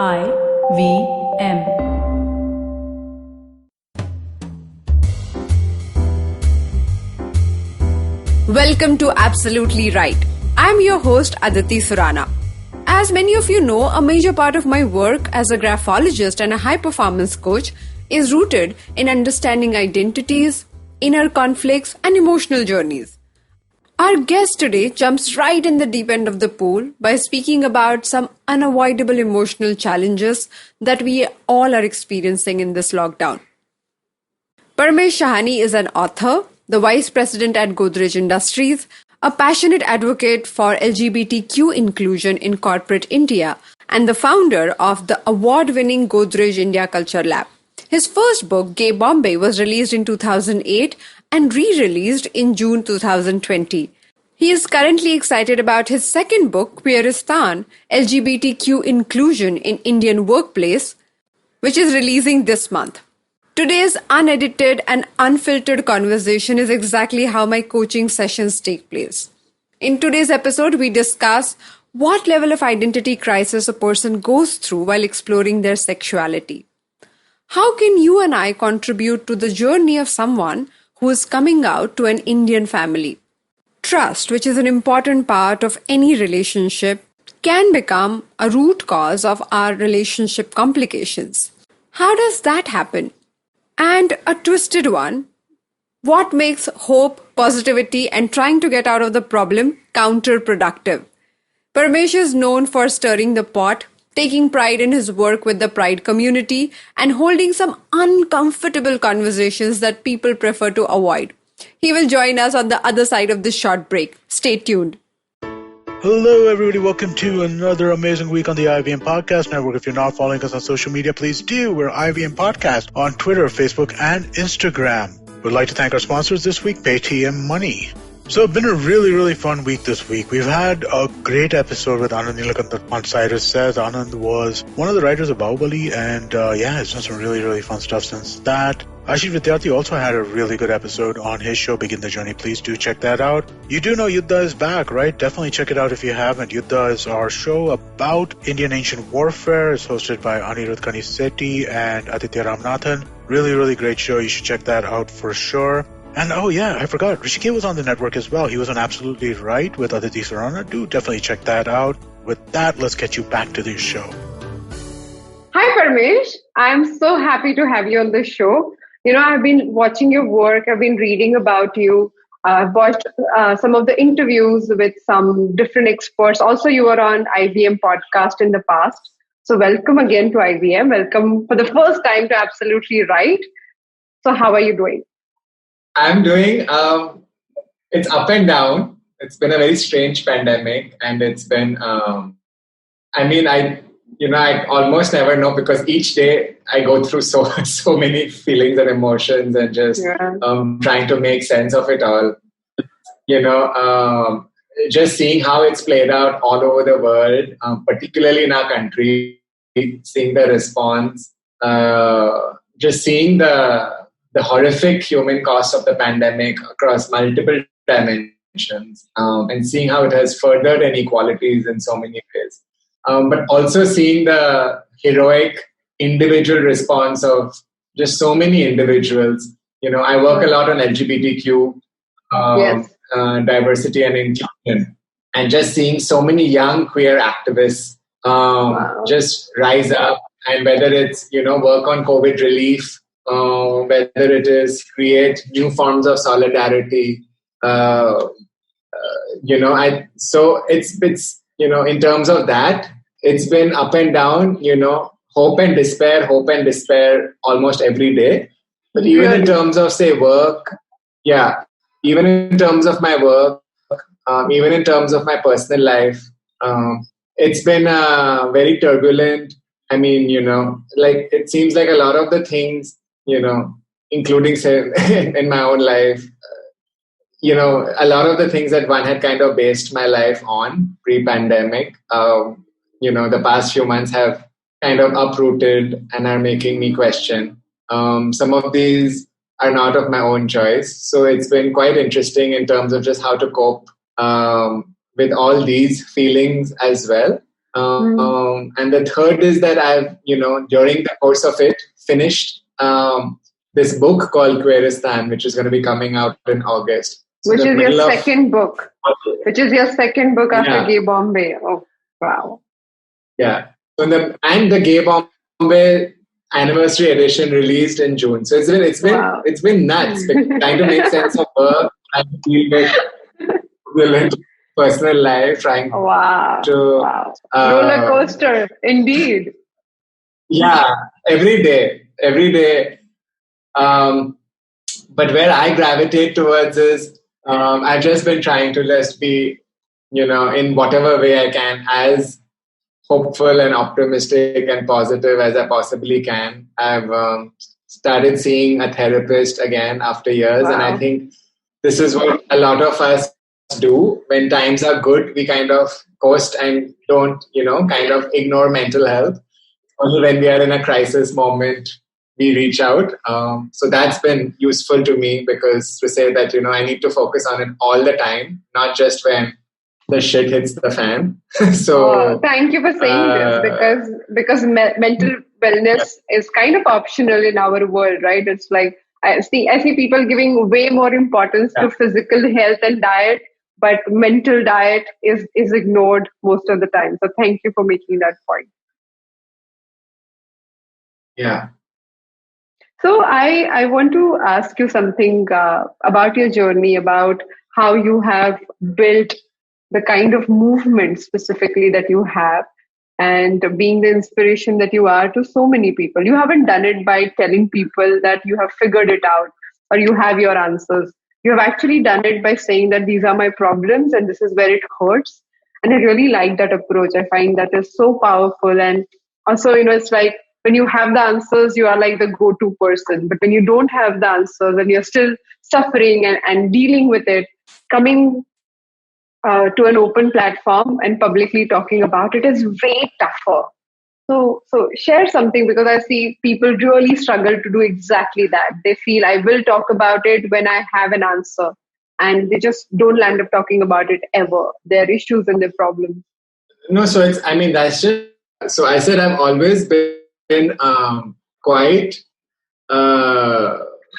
IVM. Welcome to Absolutely Right. I'm your host Aditi Surana. As many of you know, a major part of my work as a graphologist and a high-performance coach is rooted in understanding identities, inner conflicts, and emotional journeys. Our guest today jumps right in the deep end of the pool by speaking about some unavoidable emotional challenges that we all are experiencing in this lockdown. Parmesh Shahani is an author, the vice president at Godrej Industries, a passionate advocate for LGBTQ inclusion in corporate India, and the founder of the award-winning Godrej India Culture Lab. His first book, Gay Bombay, was released in 2008 and re-released in June 2020. He is currently excited about his second book, Queeristan, LGBTQ Inclusion in Indian Workplace, which is releasing this month. Today's unedited and unfiltered conversation is exactly how my coaching sessions take place. In today's episode, we discuss what level of identity crisis a person goes through while exploring their sexuality. How can you and I contribute to the journey of someone who is coming out to an Indian family? Trust, which is an important part of any relationship, can become a root cause of our relationship complications. How does that happen? And a twisted one, what makes hope, positivity, and trying to get out of the problem counterproductive? Parmesh is known for stirring the pot, taking pride in his work with the Pride community, and holding some uncomfortable conversations that people prefer to avoid. He will join us on the other side of this short break. Stay tuned. Hello, everybody. Welcome to another amazing week on the IVM Podcast Network. If you're not following us on social media, please do. We're IVM Podcast on Twitter, Facebook, and Instagram. We'd like to thank our sponsors this week, Paytm Money. So it's been a really fun week this week. We've had a great episode with Anand Nilakantha on Cyrus Says. Anand was one of the writers of Bahubali, and it's done some really fun stuff since that. Ashish Vidyarthi also had a really good episode on his show, Begin the Journey. Please do check that out. You do know Yuddha is back, right? Definitely check it out if you haven't. Yuddha is our show about Indian ancient warfare. It's hosted by Anirudh Kanisetti and Aditya Ramanathan. Really great show. You should check that out for sure. And I forgot, Rishikesh was on the network as well. He was on Absolutely Right with Aditi Surana. Do definitely check that out. With that, let's get you back to this show. Hi, Parmesh. I'm so happy to have you on the show. You know, I've been watching your work. I've been reading about you. I've watched some of the interviews with some different experts. Also, you were on IVM podcast in the past. So welcome again to IVM. Welcome for the first time to Absolutely Right. So how are you doing? I'm doing, it's up and down. It's been a very strange pandemic, and it's been, I almost never know, because each day I go through so many feelings and emotions, and just trying to make sense of it all. Just seeing how it's played out all over the world, particularly in our country, seeing the response, just seeing the horrific human cost of the pandemic across multiple dimensions, and seeing how it has furthered inequalities in so many ways. But also seeing the heroic individual response of just so many individuals. I work a lot on LGBTQ, diversity and inclusion, and just seeing so many young queer activists just rise up, and whether it's, work on COVID relief, whether it is create new forms of solidarity, it's in terms of that, it's been up and down, hope and despair almost every day. But even in terms of, say, work, even in terms of my work, even in terms of my personal life, it's been very turbulent. I mean, it seems like a lot of the things, including, say, in my own life, a lot of the things that one had kind of based my life on pre-pandemic, the past few months have kind of uprooted and are making me question. Some of these are not of my own choice. So it's been quite interesting in terms of just how to cope with all these feelings as well. And the third is that I've, during the course of it, finished this book called Queeristan, which is going to be coming out in August. So which is your second book. Which is your second book after Gay Bombay. Oh, wow. Yeah. So the Gay Bombay anniversary edition released in June. So it's been nuts. Trying to make sense of work, trying to deal with personal life, trying to roller coaster, indeed. Yeah, every day. But where I gravitate towards is I've just been trying to just be, in whatever way I can, as hopeful and optimistic and positive as I possibly can. I've started seeing a therapist again after years, and I think this is what a lot of us do. When times are good, we kind of coast and don't, kind of ignore mental health. Only when we are in a crisis moment, we reach out. So that's been useful to me, because to say that, I need to focus on it all the time, not just when the shit hits the fan. So thank you for saying this, because mental wellness is kind of optional in our world, right? It's like I see people giving way more importance to physical health and diet, but mental diet is ignored most of the time. So thank you for making that point. Yeah. So I want to ask you something about your journey, about how you have built the kind of movement specifically that you have, and being the inspiration that you are to so many people. You haven't done it by telling people that you have figured it out or you have your answers. You have actually done it by saying that these are my problems and this is where it hurts. And I really like that approach. I find that is so powerful. And also, it's like when you have the answers, you are like the go-to person. But when you don't have the answers and you're still suffering and dealing with it, coming to an open platform and publicly talking about it is way tougher. So share something, because I see people really struggle to do exactly that. They feel I will talk about it when I have an answer, and they just don't land up talking about it ever. Their issues and their problems. No, so that's just, so I said I've always been quite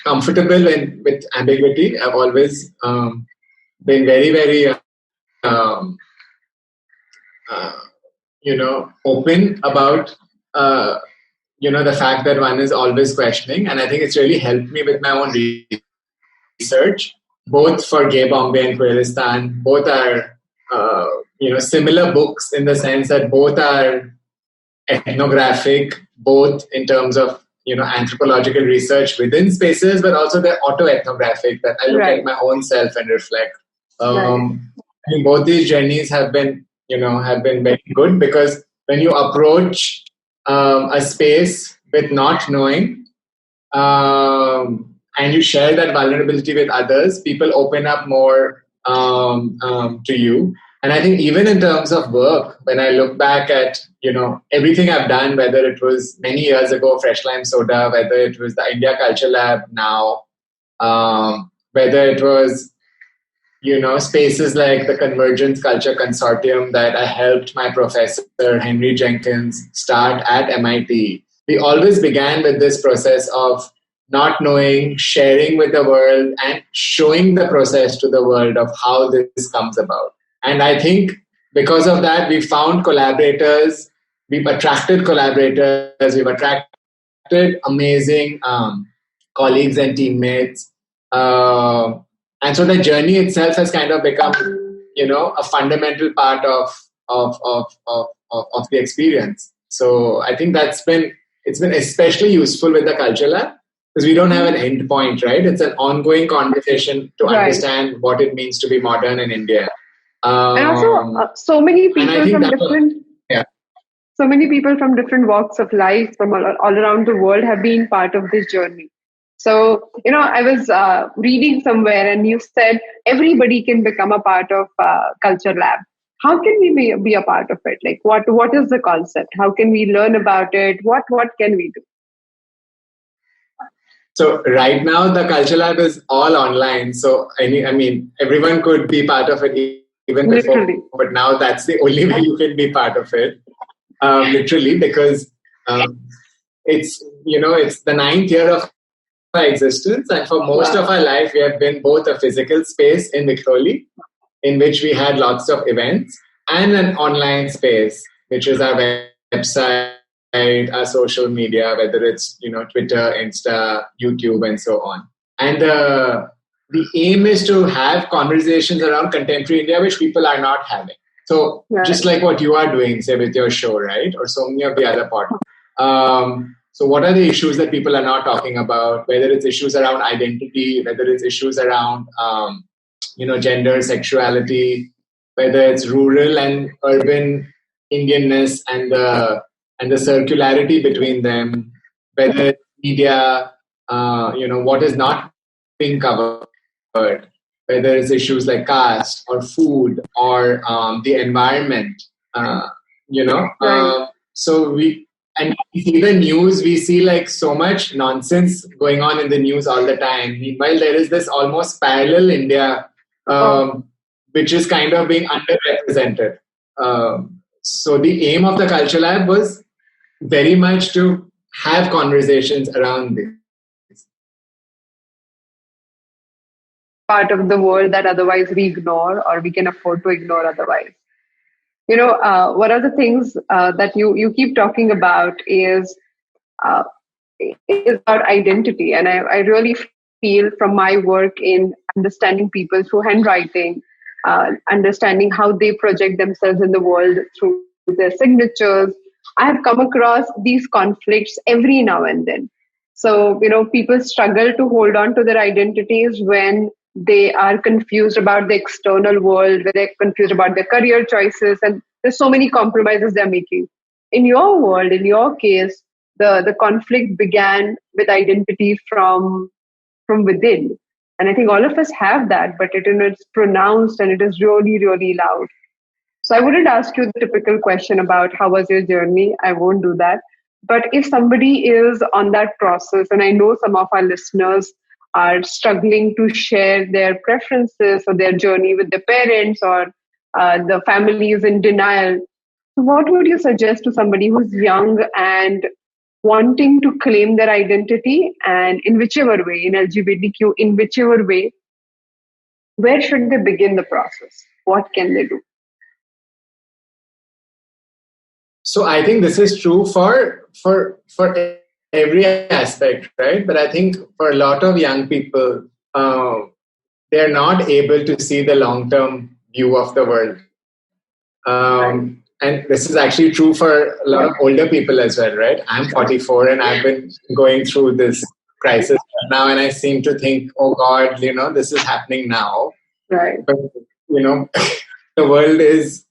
comfortable with ambiguity. I've always been very, very open about the fact that one is always questioning, and I think it's really helped me with my own research, both for Gay Bombay and Queeristan. Both are similar books in the sense that both are ethnographic, both in terms of anthropological research within spaces, but also they're auto-ethnographic, that I look at my own self and reflect. I think both these journeys have been very good, because when you approach a space with not knowing, and you share that vulnerability with others, people open up more to you. And I think even in terms of work, when I look back at everything I've done, whether it was many years ago, Fresh Lime Soda, whether it was the India Culture Lab now, whether it was spaces like the Convergence Culture Consortium that I helped my professor, Henry Jenkins, start at MIT. We always began with this process of not knowing, sharing with the world, and showing the process to the world of how this comes about. And I think because of that, we found collaborators, we've attracted collaborators, we've attracted amazing colleagues and teammates. And so the journey itself has kind of become, a fundamental part of the experience. So I think it's been especially useful with the Culture Lab, because we don't have an end point, right? It's an ongoing conversation to understand what it means to be modern in India. And also, so many people from different walks of life from all around the world have been part of this journey. So, I was reading somewhere, and you said everybody can become a part of Culture Lab. How can we be a part of it? Like, what is the concept? How can we learn about it? What can we do? So right now, the Culture Lab is all online. So everyone could be part of it even before. But now that's the only way you can be part of it. literally, because it's it's the ninth year of our existence, and for most of our life, we have been both a physical space in Vikhroli, in which we had lots of events, and an online space, which is our website, our social media, whether it's Twitter, Insta, YouTube, and so on. And the aim is to have conversations around contemporary India, which people are not having. So just like what you are doing, say with your show, right, or so many of the other podcasts. So what are the issues that people are not talking about? Whether it's issues around identity, whether it's issues around gender, sexuality, whether it's rural and urban Indianness and the circularity between them, whether it's media, what is not being covered, whether it's issues like caste or food or the environment, so we see the news, we see like so much nonsense going on in the news all the time. Meanwhile, there is this almost parallel India, which is kind of being underrepresented. So the aim of the Culture Lab was very much to have conversations around this. Part of the world that otherwise we ignore or we can afford to ignore otherwise. One of the things that you keep talking about is about identity. And I really feel from my work in understanding people through handwriting, understanding how they project themselves in the world through their signatures, I have come across these conflicts every now and then. So, people struggle to hold on to their identities when they are confused about the external world, when they're confused about their career choices, and there's so many compromises they're making. In your world, in your case, the conflict began with identity from within. And I think all of us have that, but it's pronounced and it is really, really loud. So I wouldn't ask you the typical question about how was your journey. I won't do that. But if somebody is on that process, and I know some of our listeners are struggling to share their preferences or their journey with their parents, or the family is in denial, what would you suggest to somebody who's young and wanting to claim their identity, and in whichever way, in LGBTQ, in whichever way, where should they begin the process? What can they do? So I think this is true for every aspect, right? But I think for a lot of young people, they're not able to see the long-term view of the world. And this is actually true for a lot of older people as well, right? I'm 44 and I've been going through this crisis now, and I seem to think, oh God, this is happening now. Right. But, the world is,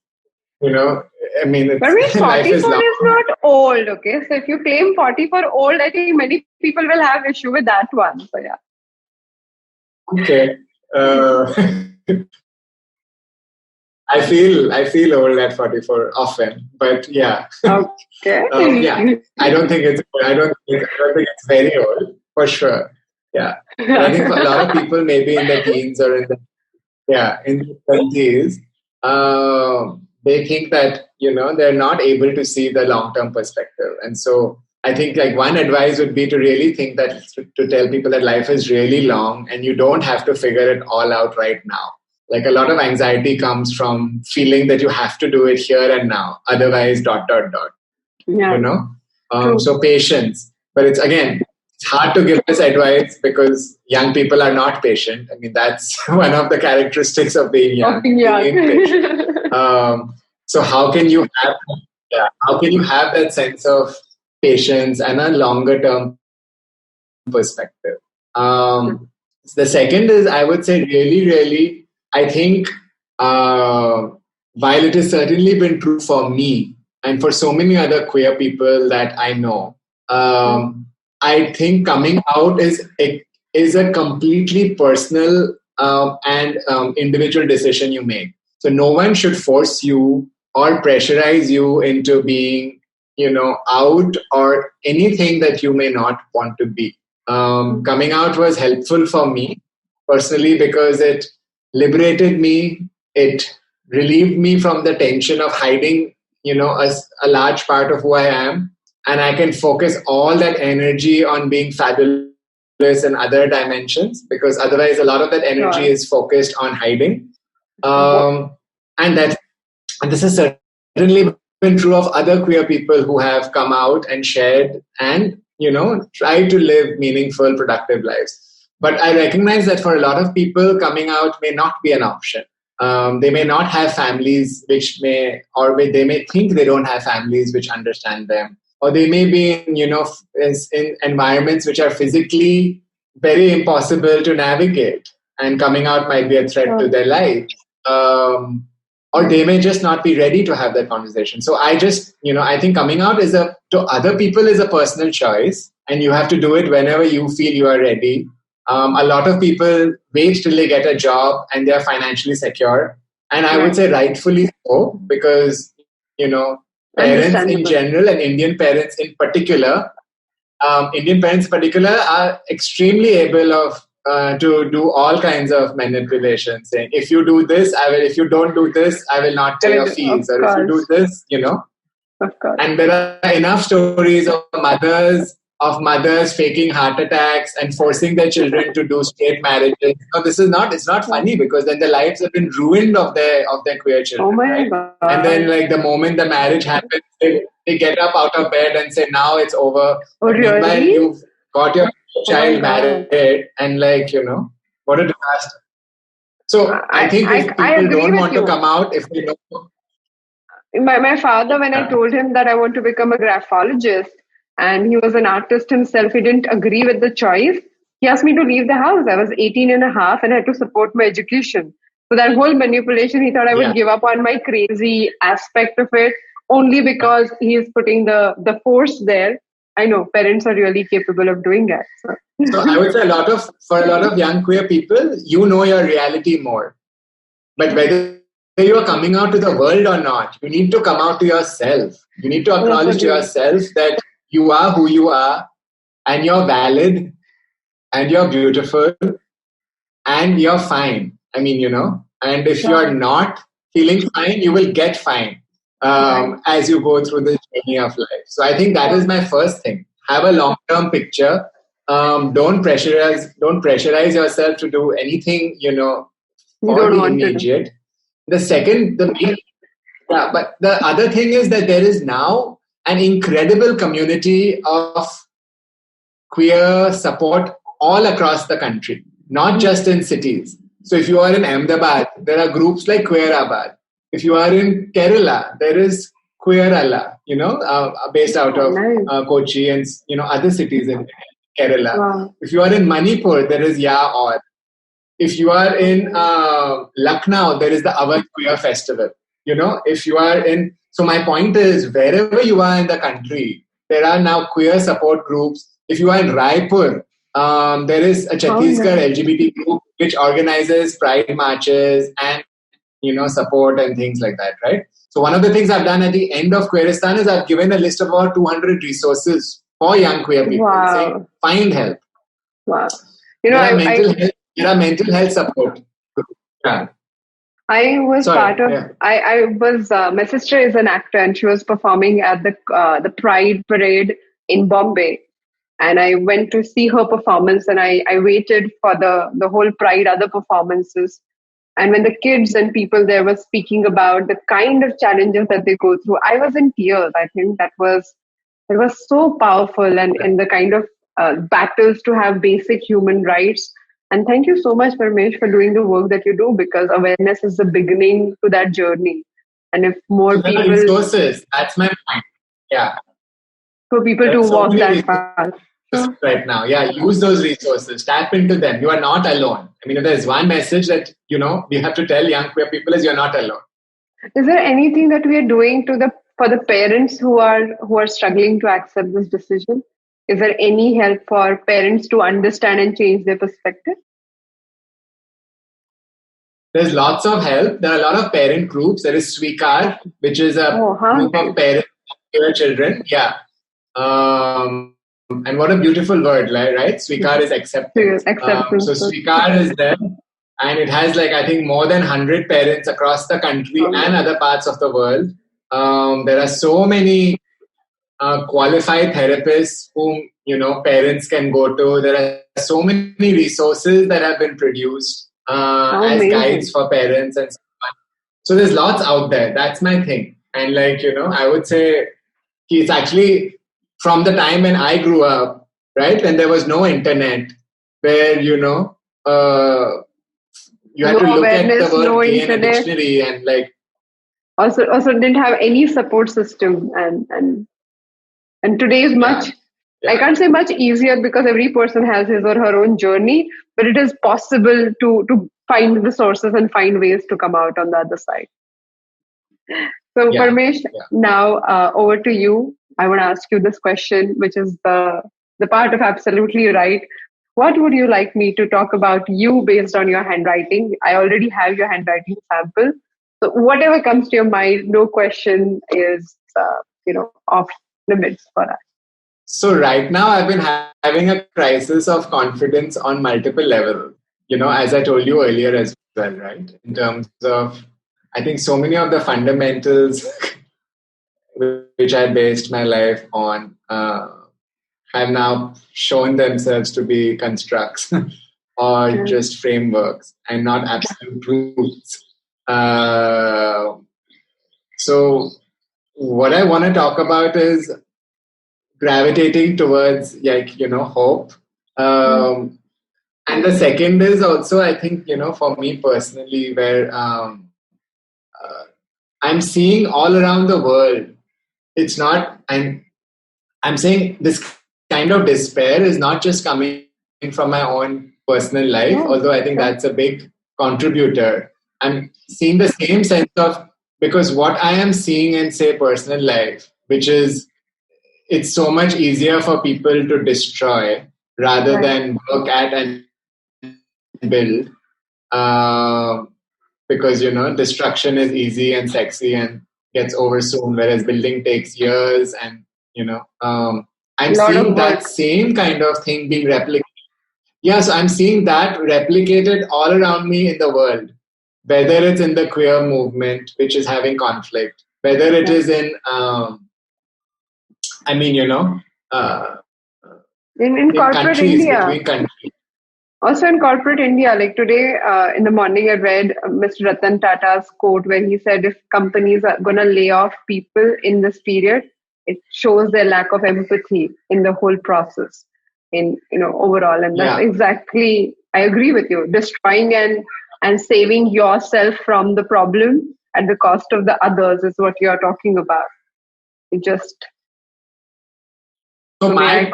I mean, it's, but 44 is not old, okay? So if you claim 44 old, I think many people will have issue with that one. So yeah. Okay. I feel old at 44 often, but yeah. Okay. Yeah. I don't think it's very old for sure. Yeah. But I think for a lot of people, maybe in the teens or in the 20s, they think that, they're not able to see the long-term perspective. And so I think like one advice would be to really think that, to tell people that life is really long and you don't have to figure it all out right now. Like a lot of anxiety comes from feeling that you have to do it here and now, otherwise ... Yeah. So patience. But it's hard to give this advice because young people are not patient. I mean, that's one of the characteristics of being young. Being impatient. So how can you have that sense of patience and a longer term perspective? The second is, I would say, really, really, I think while it has certainly been true for me and for so many other queer people that I know, I think coming out is a completely personal and individual decision you make. So no one should force you or pressurize you into being, out or anything that you may not want to be. Coming out was helpful for me personally because it liberated me. It relieved me from the tension of hiding a large part of who I am, and I can focus all that energy on being fabulous in other dimensions, because otherwise a lot of that energy is focused on hiding. And this has certainly been true of other queer people who have come out and shared and, tried to live meaningful, productive lives. But I recognize that for a lot of people, coming out may not be an option. They may not have families they may think they don't have families which understand them, or they may be in environments which are physically very impossible to navigate, and coming out might be a threat to their life. Or they may just not be ready to have that conversation. So I think coming out to other people is a personal choice, and you have to do it whenever you feel you are ready. A lot of people wait till they get a job and they are financially secure. And I would say rightfully so, because, parents in general and Indian parents in particular are extremely able to do all kinds of manipulation, saying, if you do this, I will, if you don't do this, I will not pay your fees. Or if you do this, Of course. And there are enough stories of mothers faking heart attacks and forcing their children to do straight marriages. It's not funny, because then their lives have been ruined of their queer children. Oh my God. And then the moment the marriage happens, they get up out of bed and say, now it's over. Oh, really? Meanwhile, you've got your child married, and what a disaster. So I think if people don't want to come out, if they know. My father, when I told him that I want to become a graphologist, and he was an artist himself, he didn't agree with the choice. He asked me to leave the house. I was 18 and a half and I had to support my education. So that whole manipulation, he thought I would give up on my crazy aspect of it, only because he is putting the force there. I know parents are really capable of doing that. So I would say for a lot of young queer people, you know your reality more. But whether you are coming out to the world or not, you need to come out to yourself. You need to acknowledge to yourself that you are who you are, and you're valid, and you're beautiful, and you're fine. And if you're not feeling fine, you will get fine as you go through the journey of life. So I think that is my first thing. Have a long-term picture. Don't pressurize yourself to do anything, for the immediate. The second, but the other thing is that there is now an incredible community of queer support all across the country, not just in cities. So if you are in Ahmedabad, there are groups like Queerabad. If you are in Kerala, there is Queerala, based out of Kochi and other cities in Kerala. Wow. If you are in Manipur, there is Ya-Or. If you are in Lucknow, there is the Awadh Queer Festival. If you are in... So my point is, wherever you are in the country, there are now queer support groups. If you are in Raipur, there is a Chhattisgarh LGBT group which organizes pride marches and, support and things like that, right? So one of the things I've done at the end of Queeristan is I've given a list of about 200 resources for young queer people, saying, find help. Wow. There are mental health support. Yeah. I was my sister is an actor, and she was performing at the Pride Parade in Bombay. And I went to see her performance, and I waited for the whole Pride other performances. And when the kids and people there were speaking about the kind of challenges that they go through, I was in tears. I think it was so powerful, and the kind of battles to have basic human rights. And thank you so much, Parmesh, for doing the work that you do, because awareness is the beginning to that journey. And if more people... Resources, that's my point. Yeah. For people to walk that path. Right now. Yeah, use those resources. Tap into them. You are not alone. If there's one message that, we have to tell young queer people is you're not alone. Is there anything that we are doing for the parents who are struggling to accept this decision? Is there any help for parents to understand and change their perspective? There's lots of help. There are a lot of parent groups. There is Swikar, which is a group of parents of children. Yeah. And what a beautiful word, right? Swikar is acceptance. So Swikar is there. And it has I think more than 100 parents across the country and other parts of the world There are so many qualified therapists whom parents can go to. There are so many resources that have been produced as guides for parents and so on. So there's lots out there. That's my thing. And I would say it's actually from the time when I grew up, right, when there was no internet, where you had to look at the word gay in a dictionary and also didn't have any support system, and today is much, I can't say much easier because every person has his or her own journey, but it is possible to find resources and find ways to come out on the other side. So Parmesh, now over to you. I want to ask you this question, which is the part of absolutely right. What would you like me to talk about you based on your handwriting? I already have your handwriting sample. So whatever comes to your mind, no question is, off limits for us. So right now I've been having a crisis of confidence on multiple levels, as I told you earlier as well, right? In terms of, I think so many of the fundamentals which I based my life on have now shown themselves to be constructs or just frameworks and not absolute truths. So what I want to talk about is gravitating towards hope. And the second is also, I think, for me personally, where I'm seeing all around the world, it's not, and I'm saying this kind of despair is not just coming from my own personal life, although I think that's a big contributor. I'm seeing the same sense of, because what I am seeing in, say, personal life, which is, it's so much easier for people to destroy rather than work at and build, because destruction is easy and sexy and gets over soon, whereas building takes years. And I'm seeing that same kind of thing being replicated. So I'm seeing that replicated all around me in the world, whether it's in the queer movement, which is having conflict, whether it is in in corporate India, between countries. Also in corporate India, like today in the morning, I read Mr. Ratan Tata's quote where he said, if companies are going to lay off people in this period, it shows their lack of empathy in the whole process, in overall. And that's exactly, I agree with you. Destroying and saving yourself from the problem at the cost of the others is what you're talking about. It just. So my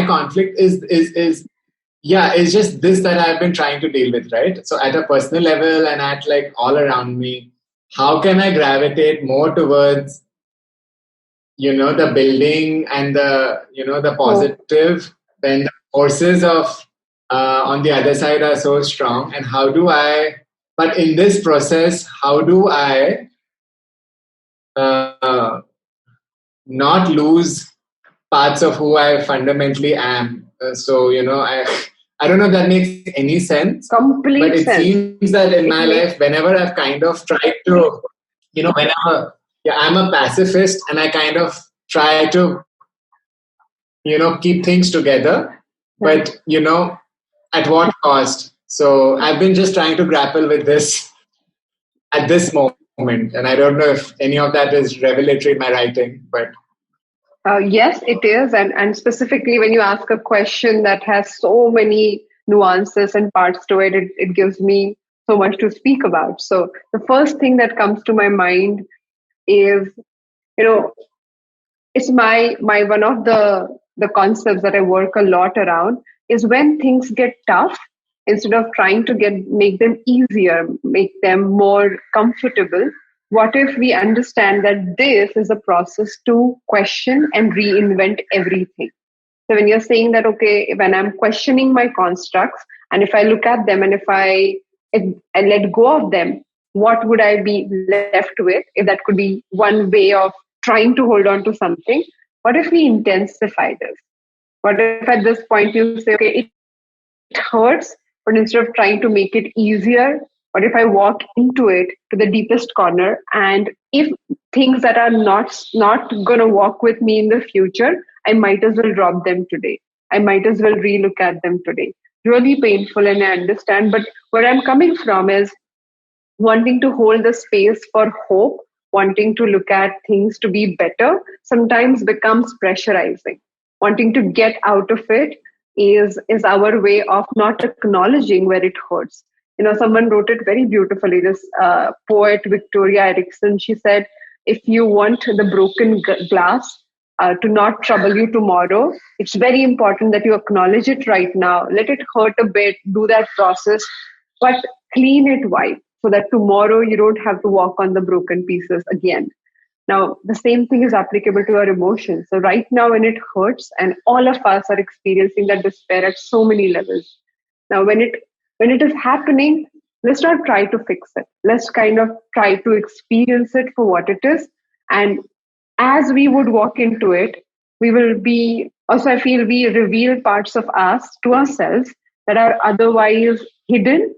conflict is it's just this that I've been trying to deal with, right? So at a personal level and at all around me, how can I gravitate more towards, the building and the positive when the forces of on the other side are so strong? And but in this process, how do I not lose parts of who I fundamentally am? I don't know if that makes any sense. Complete but it sense. Seems that in my life, whenever I've kind of tried to, I'm a pacifist and I kind of try to, keep things together, but, at what cost? So I've been just trying to grapple with this at this moment. And I don't know if any of that is revelatory in my writing, but. Yes, it is. And specifically when you ask a question that has so many nuances and parts to it, it gives me so much to speak about. So the first thing that comes to my mind is, it's my one of the concepts that I work a lot around is when things get tough, instead of trying to make them easier, make them more comfortable, what if we understand that this is a process to question and reinvent everything? So when you're saying that, okay, when I'm questioning my constructs, and if I look at them and if I let go of them, what would I be left with? If that could be one way of trying to hold on to something, what if we intensify this? What if at this point you say, okay, it hurts, but instead of trying to make it easier, What if I walk into it to the deepest corner, and if things that are not going to walk with me in the future, I might as well drop them today. I might as well relook at them today. Really painful, and I understand. But where I'm coming from is wanting to hold the space for hope, wanting to look at things to be better, sometimes becomes pressurizing. Wanting to get out of it is our way of not acknowledging where it hurts. Someone wrote it very beautifully. This poet Victoria Erickson, she said, if you want the broken glass to not trouble you tomorrow, it's very important that you acknowledge it right now. Let it hurt a bit, do that process, but clean it white so that tomorrow you don't have to walk on the broken pieces again. Now, the same thing is applicable to our emotions. So right now when it hurts, and all of us are experiencing that despair at so many levels. Now, when it is happening, let's not try to fix it. Let's kind of try to experience it for what it is. And as we would walk into it, we will be, also I feel we reveal parts of us to ourselves that are otherwise hidden,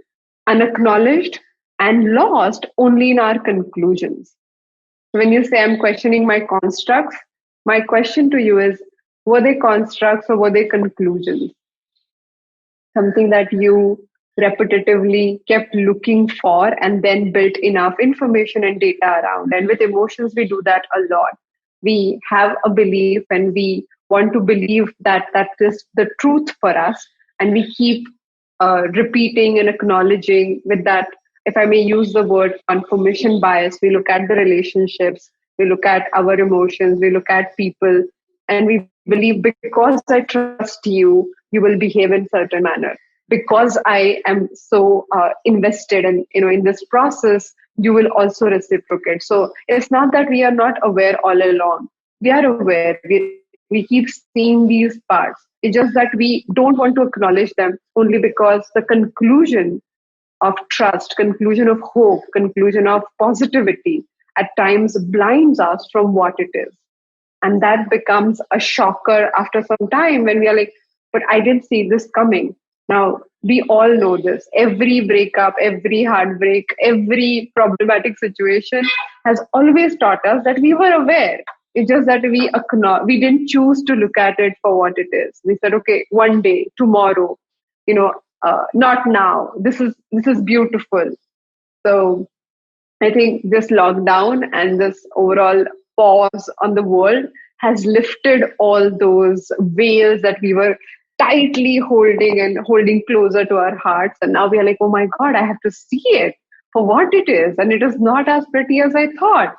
unacknowledged, and lost only in our conclusions. When you say I'm questioning my constructs, my question to you is, were they constructs or were they conclusions? Something that you repetitively kept looking for and then built enough information and data around. And with emotions, we do that a lot. We have a belief and we want to believe that that is the truth for us. And we keep repeating and acknowledging with that, if I may use the word confirmation bias. We look at the relationships, we look at our emotions, we look at people, and we believe because I trust you, you will behave in certain manner. Because I am so invested in this process, you will also reciprocate. So it's not that we are not aware all along. We are aware. We keep seeing these parts. It's just that we don't want to acknowledge them only because the conclusion of trust, conclusion of hope, conclusion of positivity at times blinds us from what it is. And that becomes a shocker after some time when we are like, but I didn't see this coming. Now, we all know this. Every breakup, every heartbreak, every problematic situation has always taught us that we were aware. It's just that we didn't choose to look at it for what it is. We said, okay, one day, tomorrow, not now. This is beautiful. So I think this lockdown and this overall pause on the world has lifted all those veils that we were tightly holding closer to our hearts. And now we are like, oh my God, I have to see it for what it is. And it is not as pretty as I thought.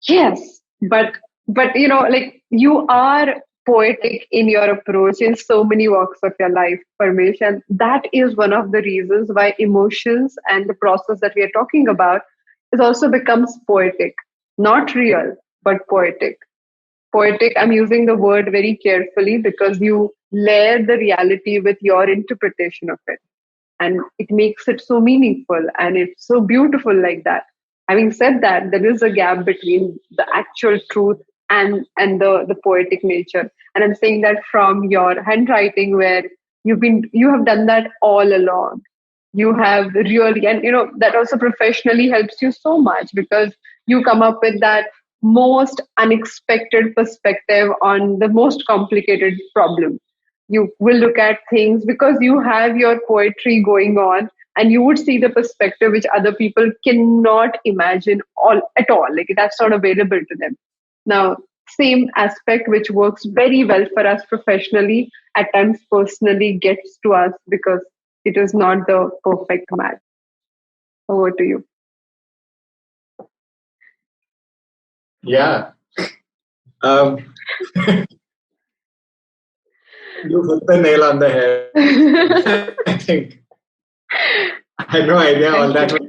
Yes, but like you are poetic in your approach in so many walks of your life, Parmesh. And that is one of the reasons why emotions and the process that we are talking about is also becomes poetic. Not real, but poetic. Poetic, I'm using the word very carefully because you layer the reality with your interpretation of it. And it makes it so meaningful and it's so beautiful like that. Having said that, there is a gap between the actual truth and the poetic nature. And I'm saying that from your handwriting where you have done that all along. You have really, and that also professionally helps you so much because you come up with that most unexpected perspective on the most complicated problem. You will look at things because you have your poetry going on and you would see the perspective which other people cannot imagine at all. Like that's not available to them. Now, same aspect which works very well for us professionally, at times personally gets to us because it is not the perfect match. Over to you. Yeah. You hit the nail on the head. I think. I had no idea all that was.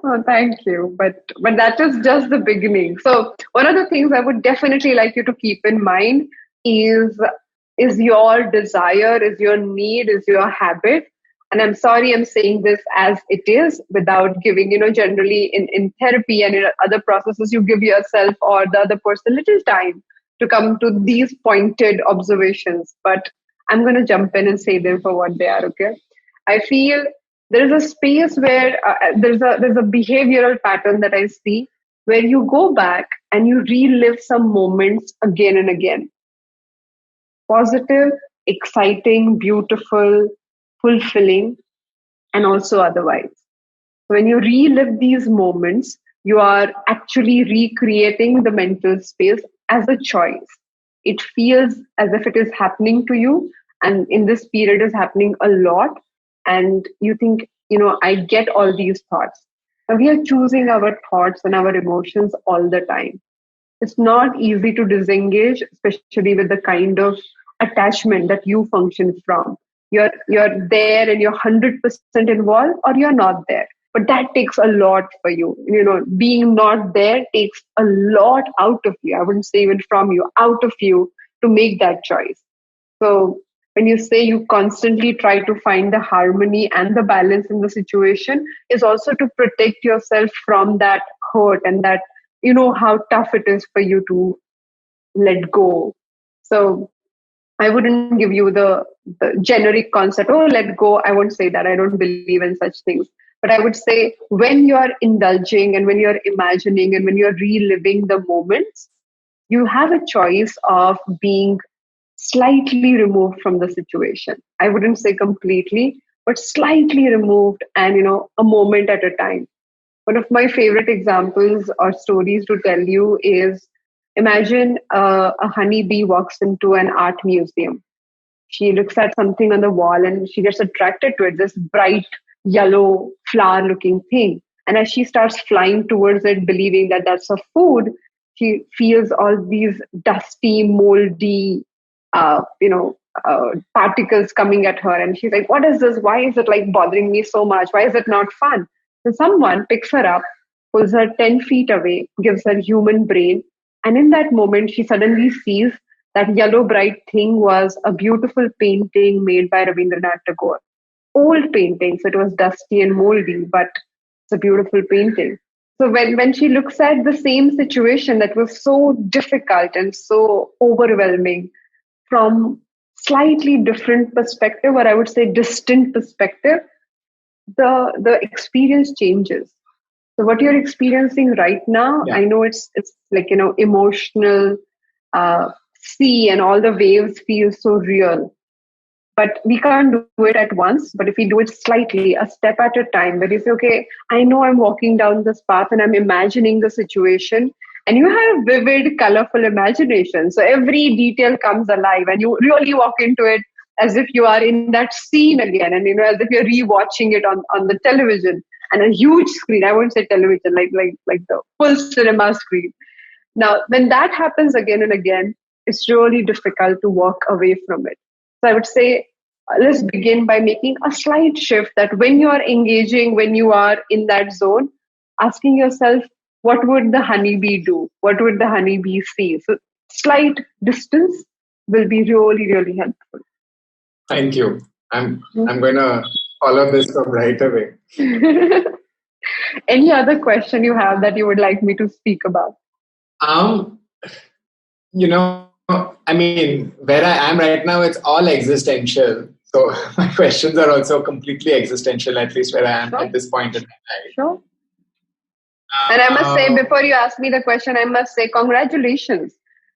Oh, thank you. But that is just the beginning. So one of the things I would definitely like you to keep in mind is your desire, is your need, is your habit. And I'm sorry I'm saying this as it is without giving, generally in therapy and in other processes, you give yourself or the other person little time to come to these pointed observations. But I'm going to jump in and say them for what they are, okay? I feel there is a space where there's a behavioral pattern that I see where you go back and you relive some moments again and again. Positive, exciting, beautiful, fulfilling, and also otherwise. When you relive these moments, you are actually recreating the mental space as a choice. It feels as if it is happening to you, and in this period is happening a lot. And you think, I get all these thoughts. And we are choosing our thoughts and our emotions all the time. It's not easy to disengage, especially with the kind of attachment that you function from. You're there and you're 100% involved, or you're not there. But that takes a lot for you. Being not there takes a lot out of you. I wouldn't say even from you, out of you to make that choice. So when you say you constantly try to find the harmony and the balance in the situation, is also to protect yourself from that hurt and that, how tough it is for you to let go. So I wouldn't give you the generic concept, oh, let go. I won't say that. I don't believe in such things. But I would say when you're indulging and when you're imagining and when you're reliving the moments, you have a choice of being slightly removed from the situation. I wouldn't say completely, but slightly removed and, a moment at a time. One of my favorite examples or stories to tell you is, imagine a honeybee walks into an art museum. She looks at something on the wall and she gets attracted to it, this bright yellow flower looking thing. And as she starts flying towards it, believing that that's her food, she feels all these dusty, moldy, particles coming at her. And she's like, what is this? Why is it like bothering me so much? Why is it not fun? So someone picks her up, pulls her 10 feet away, gives her human brain. And in that moment, she suddenly sees that yellow bright thing was a beautiful painting made by Rabindranath Tagore. Old paintings, it was dusty and moldy, but it's a beautiful painting. So when she looks at the same situation that was so difficult and so overwhelming from slightly different perspective, or I would say distant perspective, the experience changes. So what you're experiencing right now, I know it's like, emotional, sea and all the waves feel so real. But we can't do it at once. But if we do it slightly, a step at a time, where you say, okay, I know I'm walking down this path and I'm imagining the situation. And you have vivid, colorful imagination. So every detail comes alive and you really walk into it as if you are in that scene again. And, as if you're rewatching it on the television and a huge screen. I won't say television, like the full cinema screen. Now, when that happens again and again, it's really difficult to walk away from it. So I would say, let's begin by making a slight shift that when you are engaging, when you are in that zone, asking yourself, what would the honeybee do? What would the honeybee see? So slight distance will be really, really helpful. Thank you. I'm going to follow this up right away. Any other question you have that you would like me to speak about? I mean, where I am right now, it's all existential. So my questions are also completely existential, at least where I am at this point in my life. Sure. And I must say, before you ask me the question, I must say congratulations.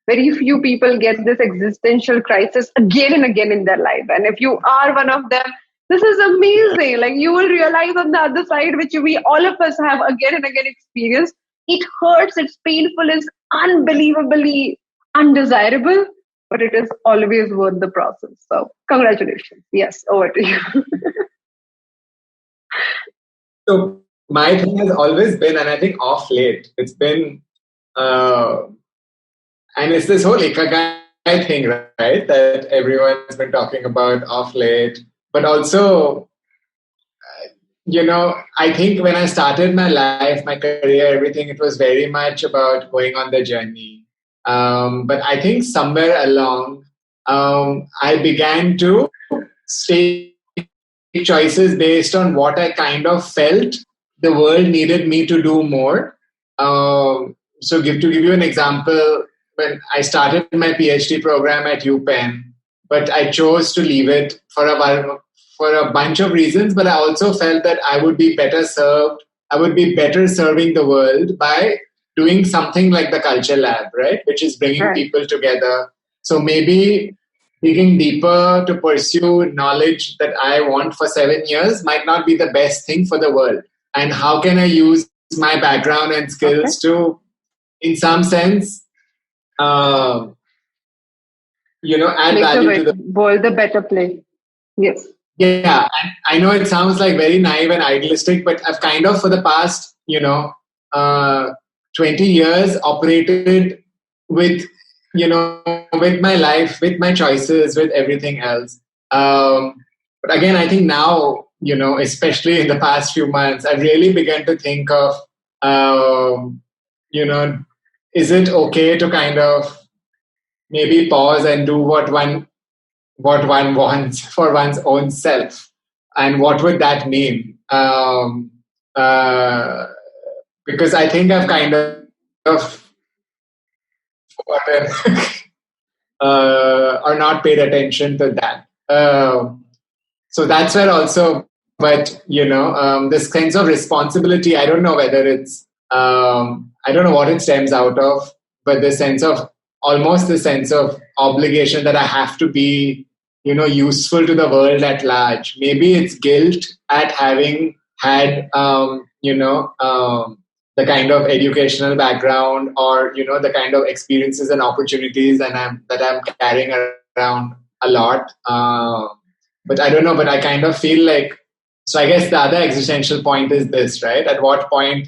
Very few people get this existential crisis again and again in their life. And if you are one of them, this is amazing. Like, you will realize on the other side, which we all of us have again and again experienced, it hurts, it's painful, it's unbelievably undesirable, but it is always worth the process. So congratulations. Yes, over to you. So my thing has always been, and I think off late, it's been, and it's this whole Ikagai thing, right? That everyone's been talking about off late. But also, I think when I started my life, my career, everything, it was very much about going on the journey. But I think somewhere along, I began to take choices based on what I kind of felt the world needed me to do more. So to give you an example, when I started my PhD program at UPenn, but I chose to leave it for for a bunch of reasons, but I also felt that I would be better served. I would be better serving the world by doing something like the Culture Lab, right? Which is bringing people together. So maybe digging deeper to pursue knowledge that I want for 7 years might not be the best thing for the world. And how can I use my background and skills to, in some sense, add make value to the world a better place. Yes. Yeah, and I know it sounds like very naive and idealistic, but I've kind of for the past, 20 years operated with, with my life, with my choices, with everything else. But again, I think now, especially in the past few months, I've really begun to think of, is it okay to kind of maybe pause and do what one wants for one's own self, and what would that mean? Because I think I've kind of forgotten or not paid attention to that. So that's where also, but this sense of responsibility, I don't know whether it's, I don't know what it stems out of, but almost the sense of obligation that I have to be, useful to the world at large. Maybe it's guilt at having had, the kind of educational background or, the kind of experiences and opportunities that I'm carrying around a lot. But I don't know, but I kind of feel like, so I guess the other existential point is this, right? At what point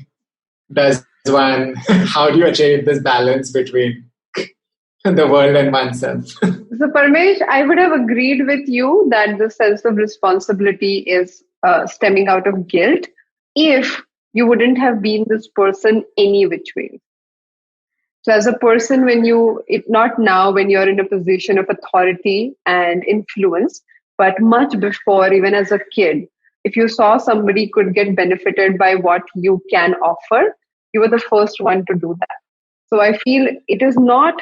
does one, how do you achieve this balance between the world and oneself? So Parmesh, I would have agreed with you that the sense of responsibility is stemming out of guilt if you wouldn't have been this person any which way. So as a person, not now when you're in a position of authority and influence, but much before, even as a kid, if you saw somebody could get benefited by what you can offer, you were the first one to do that. So I feel it is not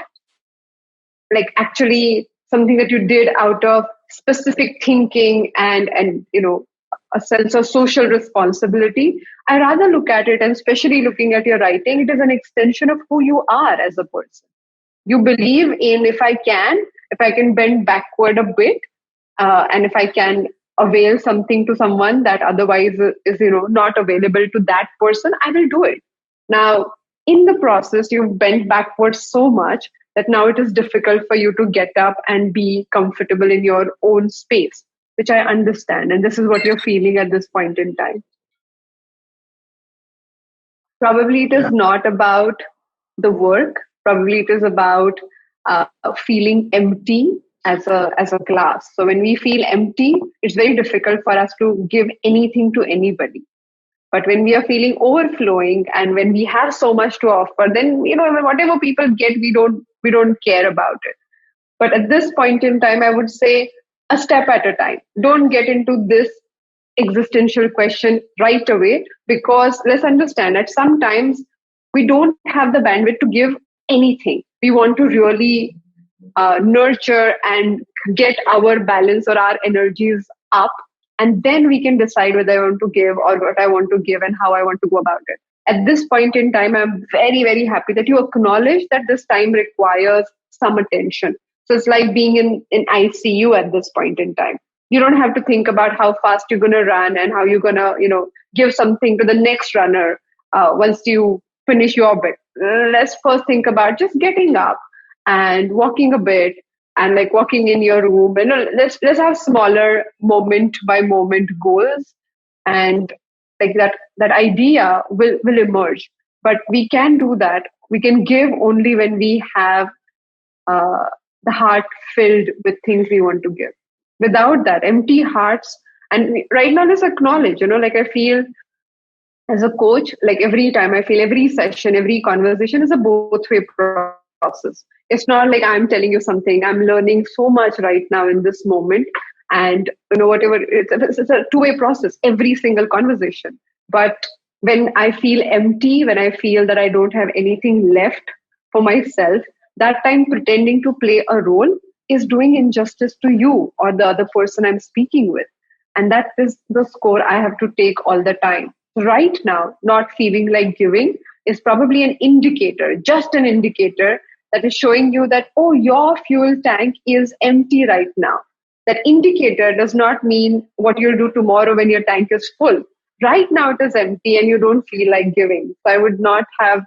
like actually something that you did out of specific thinking and a sense of social responsibility. I rather look at it, and especially looking at your writing, it is an extension of who you are as a person. You believe in, if I can bend backward a bit, and if I can avail something to someone that otherwise is not available to that person, I will do it. Now, in the process, you've bent backwards so much that now it is difficult for you to get up and be comfortable in your own space, which I understand. And this is what you're feeling at this point in time. Probably it is not about the work. Probably it is about feeling empty as a class. So when we feel empty, it's very difficult for us to give anything to anybody. But when we are feeling overflowing and when we have so much to offer, then whatever people get, we don't care about it. But at this point in time, I would say a step at a time. Don't get into this existential question right away, because let's understand that sometimes we don't have the bandwidth to give anything. We want to really nurture and get our balance or our energies up, and then we can decide whether I want to give or what I want to give and how I want to go about it. At this point in time, I'm very, very happy that you acknowledge that this time requires some attention. So it's like being in ICU at this point in time. You don't have to think about how fast you're going to run and how you're going to, give something to the next runner once you finish your bit. Let's first think about just getting up and walking a bit and like walking in your room. Let's have smaller moment by moment goals, and like that idea will emerge. But we can do that. We can give only when we have the heart filled with things we want to give. Without that, empty hearts. And right now, let's acknowledge, I feel as a coach, like every time I feel every session, every conversation is a both-way process. It's not like I'm telling you something. I'm learning so much right now in this moment. And, whatever, it's a two-way process, every single conversation. But when I feel empty, when I feel that I don't have anything left for myself, that time pretending to play a role is doing injustice to you or the other person I'm speaking with. And that is the score I have to take all the time. Right now, not feeling like giving is probably an indicator, just an indicator that is showing you that, oh, your fuel tank is empty right now. That indicator does not mean what you'll do tomorrow when your tank is full. Right now it is empty and you don't feel like giving. So I would not have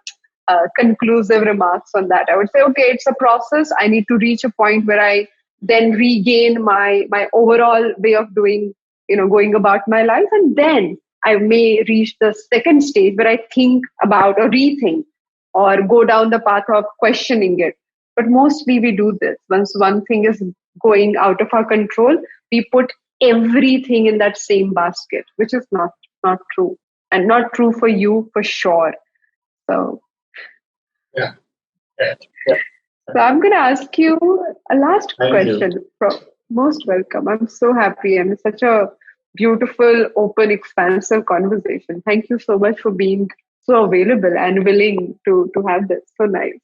conclusive remarks on that. I would say, okay, it's a process. I need to reach a point where I then regain my overall way of doing, going about my life. And then I may reach the second stage where I think about or rethink or go down the path of questioning it. But mostly we do this. Once one thing is going out of our control, we put everything in that same basket, which is not true, and not true for you for sure. So yeah. So I'm going to ask you a last Thank question. you. Most welcome. I'm so happy, and it's such a beautiful, open, expansive conversation. Thank you so much for being so available and willing to have this. So nice.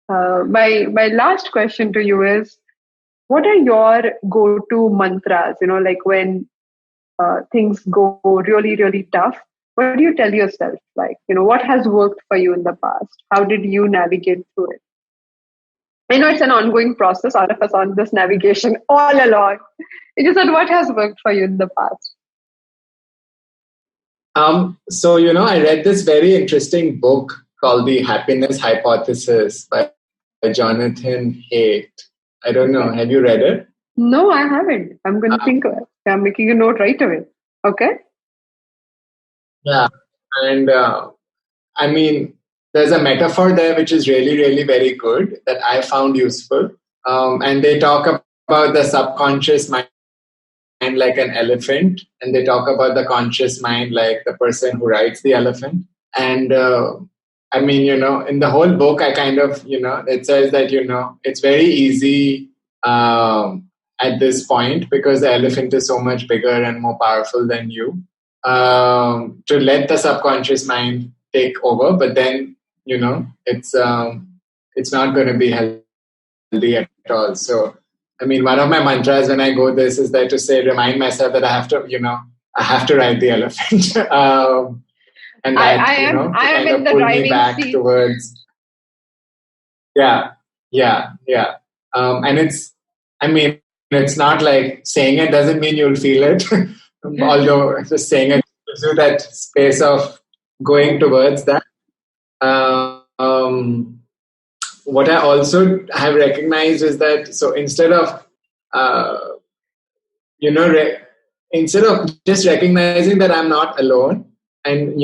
My last question to you is, what are your go-to mantras? Like when things go really, really tough, what do you tell yourself? Like, what has worked for you in the past? How did you navigate through it? I know it's an ongoing process, all of us on this navigation all along. It just said, what has worked for you in the past? So, I read this very interesting book called The Happiness Hypothesis by Jonathan Haidt. I don't know. Have you read it? No, I haven't. I'm going to think of it. I'm making a note right away. Okay. Yeah. And there's a metaphor there which is really, really very good that I found useful. And they talk about the subconscious mind like an elephant, and they talk about the conscious mind like the person who rides the elephant. And in the whole book, I kind of, it says that, it's very easy at this point because the elephant is so much bigger and more powerful than you, to let the subconscious mind take over. But then, it's not going to be healthy at all. So, one of my mantras when I go this is that to say, remind myself that I have to ride the elephant. And that, I am kind in of the pull me driving back seat. towards. Yeah. And it's not like saying it doesn't mean you'll feel it. Although just saying it gives you that space of going towards that. What I also have recognized is that, so instead of, instead of just recognizing that I'm not alone, and,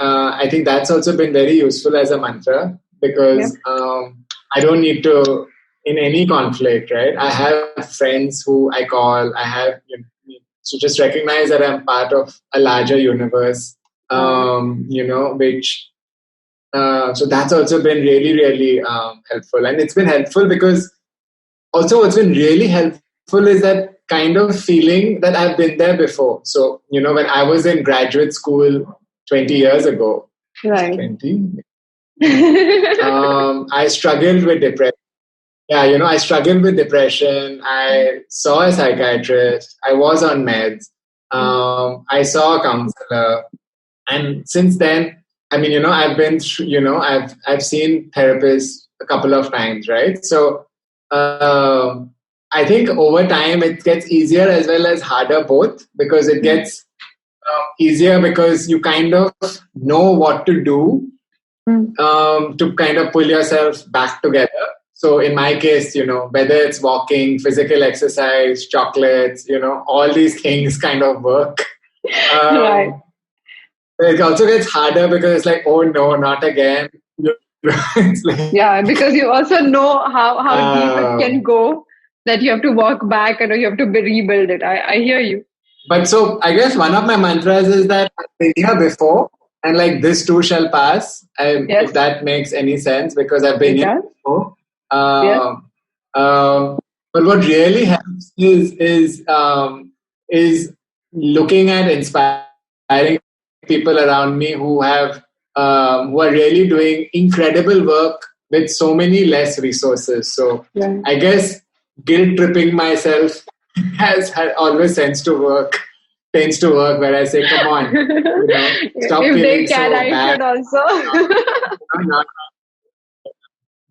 I think that's also been very useful as a mantra because I don't need to, in any conflict, right? I have friends who I call, so just recognize that I'm part of a larger universe, which, so that's also been really, really helpful. And it's been helpful because also what's been really helpful is that kind of feeling that I've been there before. So, when I was in graduate school 20 years ago, Right. 20, I struggled with depression. Yeah, I struggled with depression. I saw a psychiatrist. I was on meds. I saw a counselor. And since then, I've been, I've seen therapists a couple of times, right? So I think over time it gets easier as well as harder both, because it gets easier because you kind of know what to do to kind of pull yourself back together. So in my case, whether it's walking, physical exercise, chocolates, all these things kind of work. Right. It also gets harder because it's like, oh no, not again. It's like, yeah, because you also know how deep it can go, that you have to walk back and you have to rebuild it. I hear you. But so I guess one of my mantras is that I've been here before, and like this too shall pass. If that makes any sense, because I've been here before. But what really helps is looking at inspiring people around me who are really doing incredible work with so many less resources. So I guess guilt tripping myself has always tends to work where I say, come on, stop if feeling they can, so I bad. should also. No.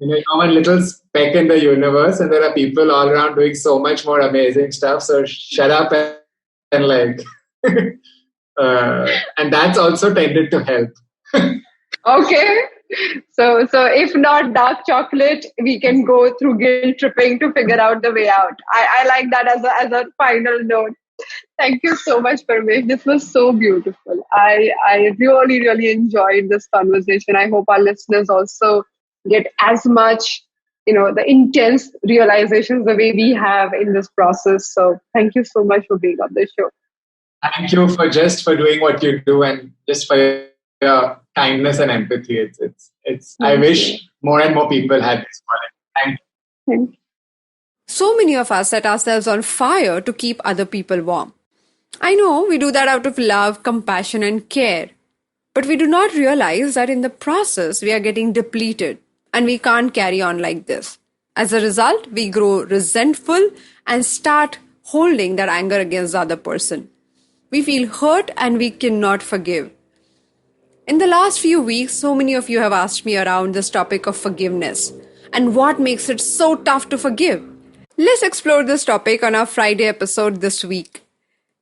You're one little speck in the universe, and there are people all around doing so much more amazing stuff. So shut up and like, and that's also tended to help. Okay. So if not dark chocolate, we can go through guilt tripping to figure out the way out. I like that as a final note. Thank you so much, Parmesh. This was so beautiful. I really, really enjoyed this conversation. I hope our listeners also get as much, the intense realizations the way we have in this process. So thank you so much for being on the show. Thank you for doing what you do and just for your kindness and empathy. It's. I wish more and more people had this quality. Thank you. So many of us set ourselves on fire to keep other people warm. I know we do that out of love, compassion, and care. But we do not realize that in the process, we are getting depleted and we can't carry on like this. As a result, we grow resentful and start holding that anger against the other person. We feel hurt and we cannot forgive. In the last few weeks, so many of you have asked me around this topic of forgiveness and what makes it so tough to forgive. Let's explore this topic on our Friday episode this week.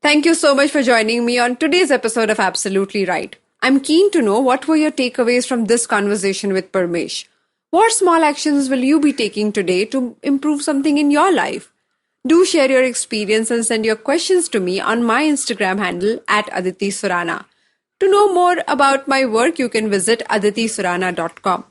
Thank you so much for joining me on today's episode of Absolutely Right. I'm keen to know what were your takeaways from this conversation with Parmesh. What small actions will you be taking today to improve something in your life? Do share your experience and send your questions to me on my Instagram handle at Aditi Surana. To know more about my work, you can visit aditisurana.com.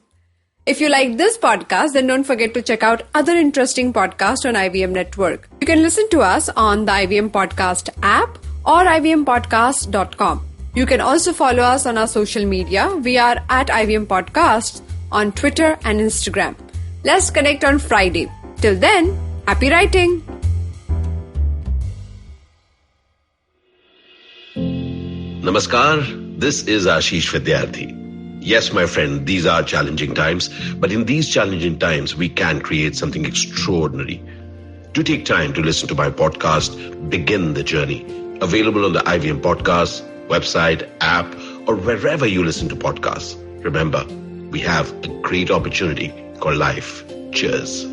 If you like this podcast, then don't forget to check out other interesting podcasts on IVM Network. You can listen to us on the IVM Podcast app or ivmpodcast.com. You can also follow us on our social media. We are at IVM Podcasts on Twitter and Instagram. Let's connect on Friday. Till then, happy writing! Namaskar, this is Ashish Vidyarthi. Yes, my friend, these are challenging times, but in these challenging times, we can create something extraordinary. Do take time to listen to my podcast, Begin the Journey, available on the IVM Podcast, website, app, or wherever you listen to podcasts. Remember, we have a great opportunity called life. Cheers.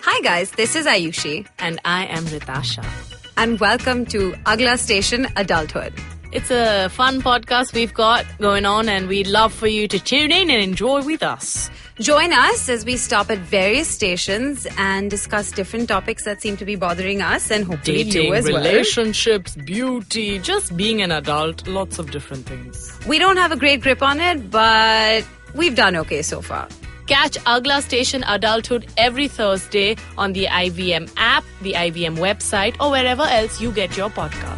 Hi guys, this is Ayushi. And I am Ritasha. And welcome to Agla Station Adulthood. It's a fun podcast we've got going on and we'd love for you to tune in and enjoy with us. Join us as we stop at various stations and discuss different topics that seem to be bothering us and hopefully Dating, you as well. relationships, beauty, just being an adult, lots of different things. We don't have a great grip on it, but we've done okay so far. Catch Agla Station Adulthood every Thursday on the IVM app, the IVM website, or wherever else you get your podcast.